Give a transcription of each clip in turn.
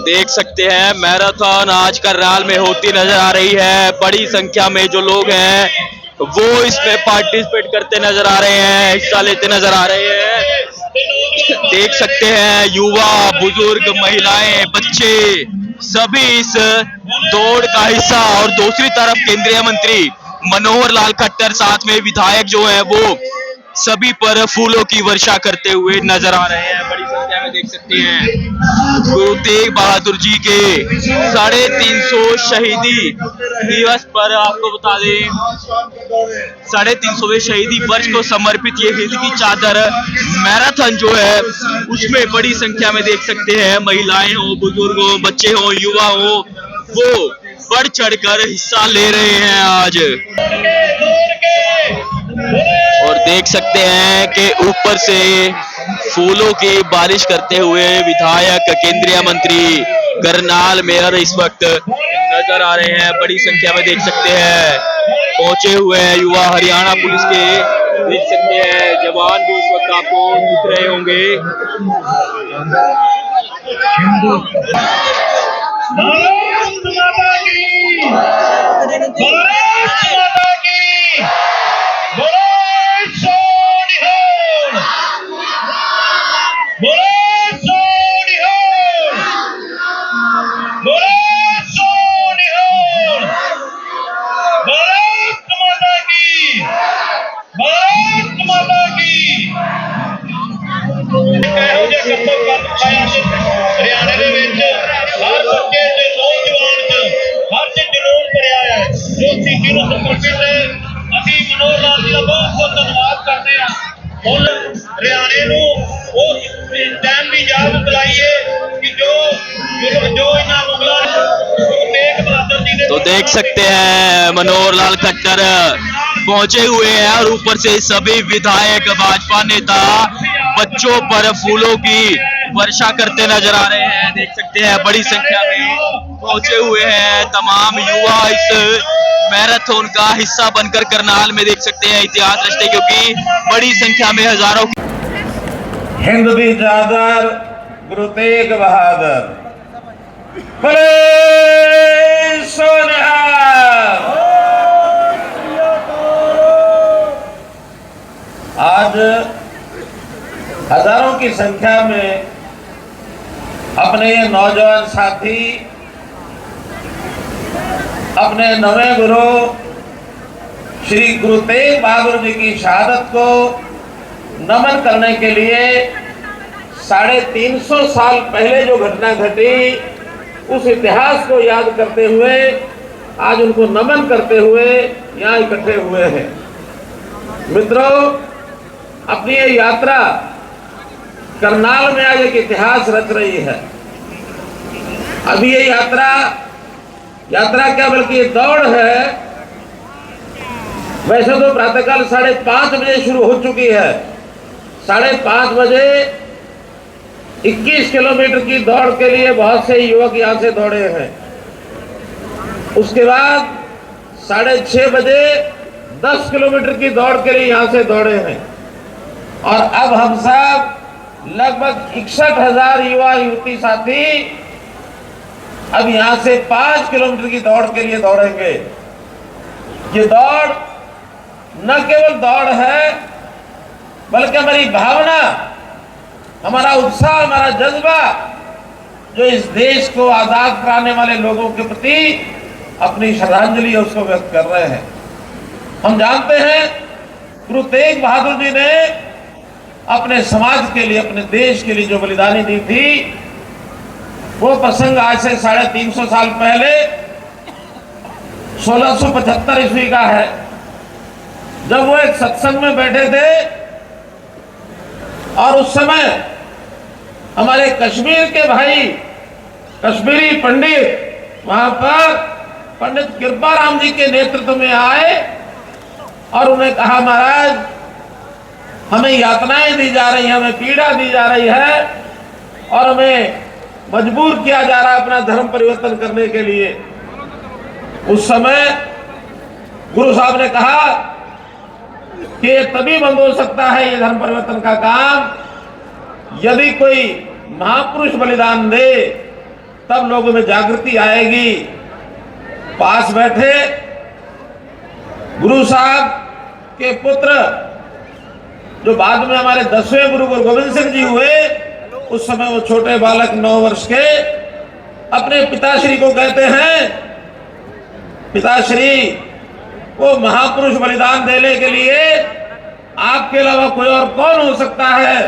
देख सकते हैं मैराथन आज करनाल में होती नजर आ रही है। बड़ी संख्या में जो लोग हैं वो इसमें पार्टिसिपेट करते नजर आ रहे हैं, हिस्सा लेते नजर आ रहे हैं। देख सकते हैं युवा, बुजुर्ग, महिलाएं, बच्चे सभी इस दौड़ का हिस्सा। और दूसरी तरफ केंद्रीय मंत्री मनोहर लाल खट्टर साथ में विधायक जो है वो सभी पर फूलों की वर्षा करते हुए नजर आ रहे हैं। बड़ी संख्या में देख सकते हैं गुरु तेग बहादुर जी के 350 शहीदी दिवस पर आपको बता दें 350वें शहीदी वर्ष को समर्पित ये हिंद की चादर मैराथन जो है उसमें बड़ी संख्या में देख सकते हैं महिलाएं हो, बुजुर्ग हो, बच्चे हो, युवा हो, वो बढ़ चढ़कर हिस्सा ले रहे हैं आज। और देख सकते हैं कि ऊपर से फूलों की बारिश करते हुए विधायक, केंद्रीय मंत्री, करनाल मेयर इस वक्त नजर आ रहे हैं। बड़ी संख्या में देख सकते हैं पहुंचे हुए हैं युवा। हरियाणा पुलिस के देख सकते हैं जवान भी इस वक्त आपको दिख रहे होंगे। हरियाणे ਦੇ ਵਿੱਚ ਹਰ ਬੱਚੇ ਤੇ ਨੌਜਵਾਨ ਚ ਹਰ ਚ ਜਨੂਨ ਭਰਿਆ ਹੈ ਜੋ ਸਿੱਖੀ ਨੂੰ ਸਮਰਪਿਤ ਹੈ। ਅਸੀਂ ਮਨੋਹਰ ਲਾਲ ਜੀ ਦਾ ਬਹੁਤ ਬਹੁਤ ਧੰਨਵਾਦ ਕਰਦੇ ਹਾਂ। ਹੁਣ ਹਰਿਆਣੇ ਨੂੰ ਉਸ ਟਾਈਮ ਦੀ ਯਾਦ ਦਿਲਾਈਏ कि जो इन्होंने मुगलों गुरु तेग बहादुर जी ने। तो देख सकते हैं मनोहर लाल खट्टर पहुंचे हुए हैं और ऊपर से सभी विधायक, भाजपा नेता बच्चों पर फूलों की वर्षा करते नजर आ रहे हैं। देख सकते हैं बड़ी संख्या में पहुंचे हुए हैं तमाम युवा इस मैराथन का हिस्सा बनकर करनाल में देख सकते हैं इतिहास रचते, क्योंकि बड़ी संख्या में हजारों हिंद दी चादर गुरु तेग बहादुर आज हजारों की संख्या में अपने ये नौजवान साथी अपने नवे गुरु श्री गुरु तेग बहादुर जी की शहादत को नमन करने के लिए 350 साल पहले जो घटना घटी उस इतिहास को याद करते हुए आज उनको नमन करते हुए यहाँ इकट्ठे हुए हैं। मित्रों, अपनी ये यात्रा करनाल में आज एक इतिहास रच रही है। अभी ये यात्रा क्या बल्कि ये दौड़ है। वैसे तो प्रातःकाल 5:30 बजे शुरू हो चुकी है। 5:30 बजे 21 किलोमीटर की दौड़ के लिए बहुत से युवक यहाँ से दौड़े हैं। उसके बाद 6:30 बजे 10 किलोमीटर की दौड़ के लिए यहाँ से दौड़े हैं। और अब हम सब लगभग 61,000 युवा युवती साथी अब यहाँ से 5 किलोमीटर की दौड़ के लिए दौड़ेंगे। ये दौड़ न केवल दौड़ है बल्कि हमारी भावना, हमारा उत्साह, हमारा जज्बा जो इस देश को आजाद कराने वाले लोगों के प्रति अपनी श्रद्धांजलि है उसको व्यक्त कर रहे हैं। हम जानते हैं गुरु तेग बहादुर जी ने अपने समाज के लिए, अपने देश के लिए जो बलिदानी दी थी, वो प्रसंग आज से 350 साल पहले 1675 ईस्वी का है, जब वो एक सत्संग में बैठे थे और उस समय हमारे कश्मीर के भाई, कश्मीरी पंडित वहां पर पंडित कृपाराम जी के नेतृत्व में आए और उन्हें कहा, महाराज हमें यातनाएं दी जा रही हैं, हमें पीड़ा दी जा रही है और हमें मजबूर किया जा रहा है अपना धर्म परिवर्तन करने के लिए। उस समय गुरु साहब ने कहा कि ये तभी बंद हो सकता है ये धर्म परिवर्तन का काम यदि कोई महापुरुष बलिदान दे, तब लोगों में जागृति आएगी। पास बैठे गुरु साहब के पुत्र जो बाद में हमारे 10वें गुरु गोविंद सिंह जी हुए, उस समय वो छोटे बालक 9 वर्ष के अपने पिताश्री को कहते हैं, पिताश्री वो महापुरुष बलिदान देने के लिए आपके अलावा कोई और कौन हो सकता है,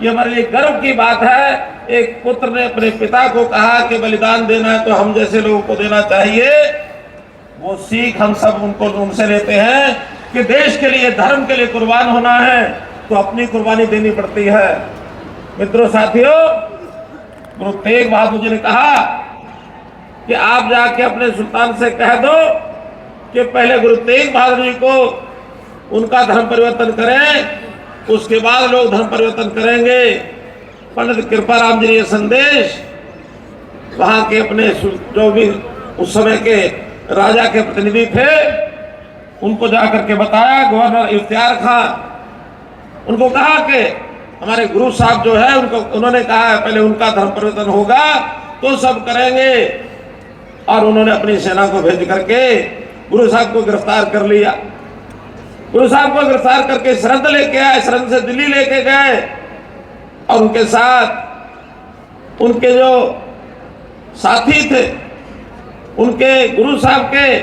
ये हमारे लिए गर्व की बात है। एक पुत्र ने अपने पिता को कहा कि बलिदान देना है तो हम जैसे लोगों को देना चाहिए। वो सीख हम सब उनसे लेते हैं कि देश के लिए, धर्म के लिए कुर्बान होना है तो अपनी कुर्बानी देनी पड़ती है। मित्रों, साथियों, गुरु तेग बहादुर जी ने कहा कि आप जाके अपने सुल्तान से कह दो कि पहले गुरु तेग बहादुर जी को उनका धर्म परिवर्तन करें, उसके बाद लोग धर्म परिवर्तन करेंगे। पंडित कृपाराम जी ने यह संदेश वहां के अपने जो भी उस समय के राजा के प्रतिनिधि थे उनको जाकर के बताया। गवर्नर इफ्तियार खां उनको कहा कि हमारे गुरु साहब जो है उन्होंने कहा है पहले उनका धर्म परिवर्तन होगा तो सब करेंगे। और उन्होंने अपनी सेना को भेज करके गुरु साहब को गिरफ्तार कर लिया। गुरु साहब को गिरफ्तार करके सरहद लेके आए, सरहद से दिल्ली लेके गए और उनके साथ उनके जो साथी थे, उनके गुरु साहब के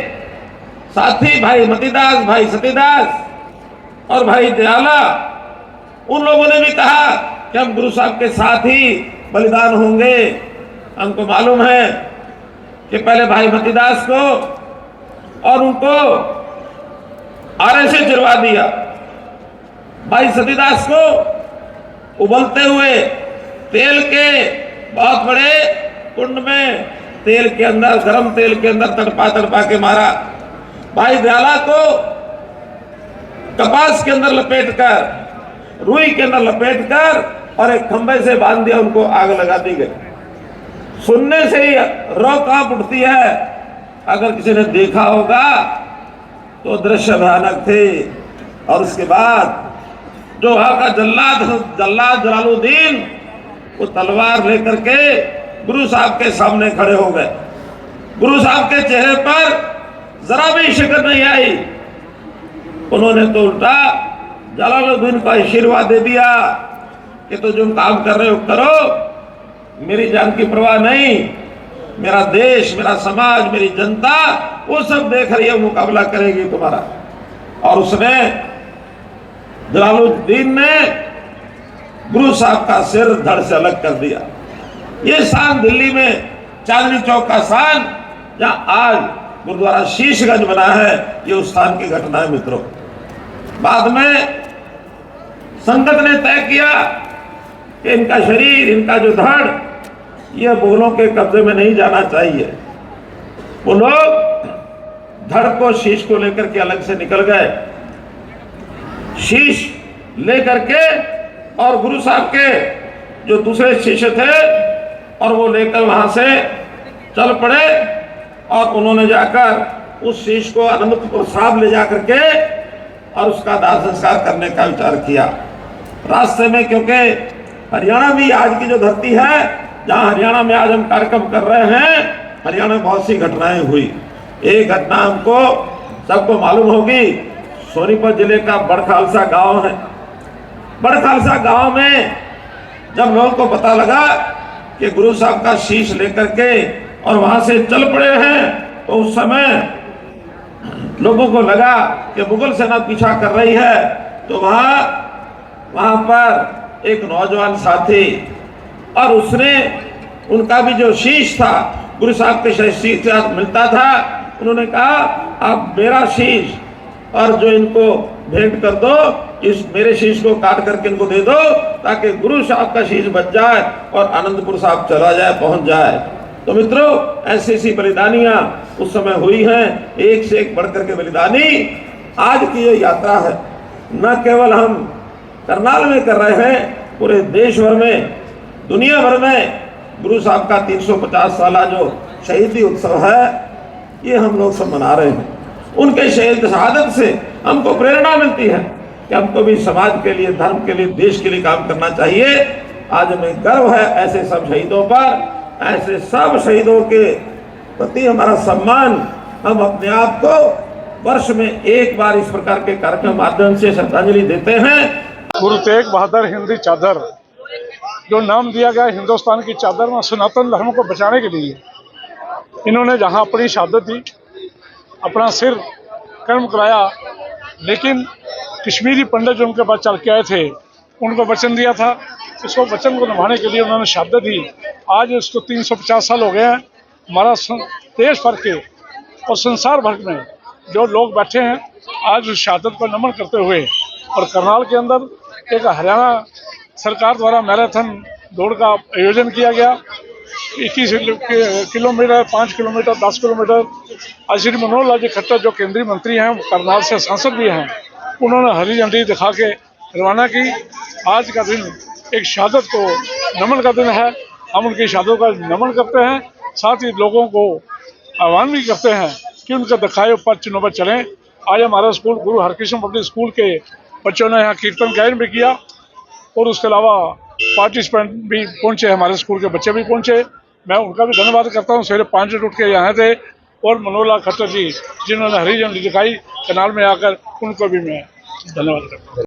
साथी भाई मतीदास, भाई सतीदास और भाई दयाला, उन लोगों ने भी कहा कि हम गुरु साहब के साथ ही बलिदान होंगे। हमको मालूम है कि पहले भाई मतीदास को और उनको आरे से चिरवा दिया, भाई सतीदास को उबलते हुए तेल के बहुत बड़े कुंड में तेल के अंदर, गरम तेल के अंदर तड़पा के मारा। भाई दयाला को कपास के अंदर लपेटकर, रुई के अंदर लपेटकर और एक खंभे से बांध दिया, उनको आग लगा दी गई। सुनने से ही रो कांप उठती है। अगर किसी ने देखा होगा तो दृश्य भयानक थे। और उसके बाद जो वहां का जल्लाद जलालुद्दीन वो तलवार लेकर के गुरु साहब के सामने खड़े हो गए। गुरु साहब के चेहरे पर जरा भी शिकन नहीं आई। उन्होंने तो उल्टा जलालुद्दीन को आशीर्वाद दे दिया कि तो जो काम कर रहे हो करो, मेरी जान की परवाह नहीं, मेरा देश, मेरा समाज, मेरी जनता वो सब देख रही है, मुकाबला करेगी तुम्हारा। और उसने जलालुद्दीन ने गुरु साहब का सिर धड़ से अलग कर दिया। ये स्थान दिल्ली में चांदनी चौक का स्थान जहां आज गुरुद्वारा शीशगंज बना है, ये उस स्थान की घटना है। मित्रों, बाद में संगत ने तय किया कि इनका शरीर, इनका जो धड़, ये मुगलों के कब्जे में नहीं जाना चाहिए। वो लोग धड़ को, शीश को लेकर के अलग से निकल गए। शीश लेकर के और गुरु साहब के जो दूसरे शिष्य थे और वो लेकर वहां से चल पड़े और उन्होंने जाकर उस शीश को आनंदपुर साहब ले जाकर के और उसका दाह संस्कार करने का विचार किया। रास्ते में, क्योंकि हरियाणा भी आज की जो धरती है, जहां हरियाणा में आज हम कार्यक्रम कर रहे हैं, हरियाणा में बहुत सी घटनाएं हुई। एक घटना हमको सबको मालूम होगी, सोनीपत जिले का बड़खालसा गांव है। बड़खालसा गांव में जब लोगों को पता लगा कि गुरु साहब का शीश लेकर के और वहां से चल पड़े हैं, तो उस समय लोगों को लगा कि मुगल सेना पीछा कर रही है। तो वहां पर एक नौजवान साथी और उसने, उनका भी जो शीश था गुरु साहब के शीश के साथ मिलता था, उन्होंने कहा आप मेरा शीश और जो इनको भेंट कर दो, इस मेरे शीश को काट करके इनको दे दो ताकि गुरु साहब का शीश बच जाए और आनंदपुर साहब चला जाए, पहुंच जाए। तो मित्रों, ऐसी ऐसी बलिदानियां उस समय हुई हैं, एक से एक बढ़ करके बलिदानी। आज की ये यात्रा है, न केवल हम करनाल में कर रहे हैं, पूरे देश भर में, दुनिया भर में गुरु साहब का 350 साला जो शहीदी उत्सव है, ये हम लोग सब मना रहे हैं। उनके शहादत से हमको प्रेरणा मिलती है कि हमको भी समाज के लिए, धर्म के लिए, देश के लिए काम करना चाहिए। आज हमें गर्व है ऐसे सब शहीदों पर ऐसे सब शहीदों के प्रति हमारा सम्मान, हम अपने आप को वर्ष में एक बार इस प्रकार के कार्यक्रम माध्यम से श्रद्धांजलि देते हैं। गुरु तेग बहादुर हिंदी चादर, जो नाम दिया गया हिंदुस्तान की चादर में, सनातन धर्म को बचाने के लिए इन्होंने जहां अपनी शहादत दी, अपना सिर कर्म कराया, लेकिन कश्मीरी पंडित जो उनके पास चल के आए थे उनको वचन दिया था, उसको वचन को निभाने के लिए उन्होंने शहादत दी। आज उसको 350 साल हो गए हैं। हमारा देश भर के और संसार भर में जो लोग बैठे हैं आज उस शहादत को नमन करते हुए, और करनाल के अंदर एक हरियाणा सरकार द्वारा मैराथन दौड़ का आयोजन किया गया। 21 किलोमीटर, 5 किलोमीटर, 10 किलोमीटर। आज श्री मनोहर लाल जी खट्टर जो केंद्रीय मंत्री हैं, करनाल से सांसद भी हैं, उन्होंने हरी झंडी दिखा के रवाना की। आज का दिन एक शहादत को नमन का दिन है। हम उनकी शहादत का नमन करते हैं, साथ ही लोगों को आह्वान भी करते हैं कि उनके दिखाए ऊपर चिन्हों पर चलें। आज हमारा स्कूल गुरु हरकृष्ण पब्लिक स्कूल के बच्चों ने यहाँ कीर्तन गायन भी किया, और उसके अलावा पार्टिसिपेंट भी पहुँचे, हमारे स्कूल के बच्चे भी पहुँचे। मैं उनका भी धन्यवाद करता हूँ। सवेरे 5 बजे उठ के यहाँ थे, और मनोहर लाल खट्टर जी जिन्होंने हरी झंडी दिखाई करनाल में आकर, उनको भी मैं धन्यवाद करता हूँ।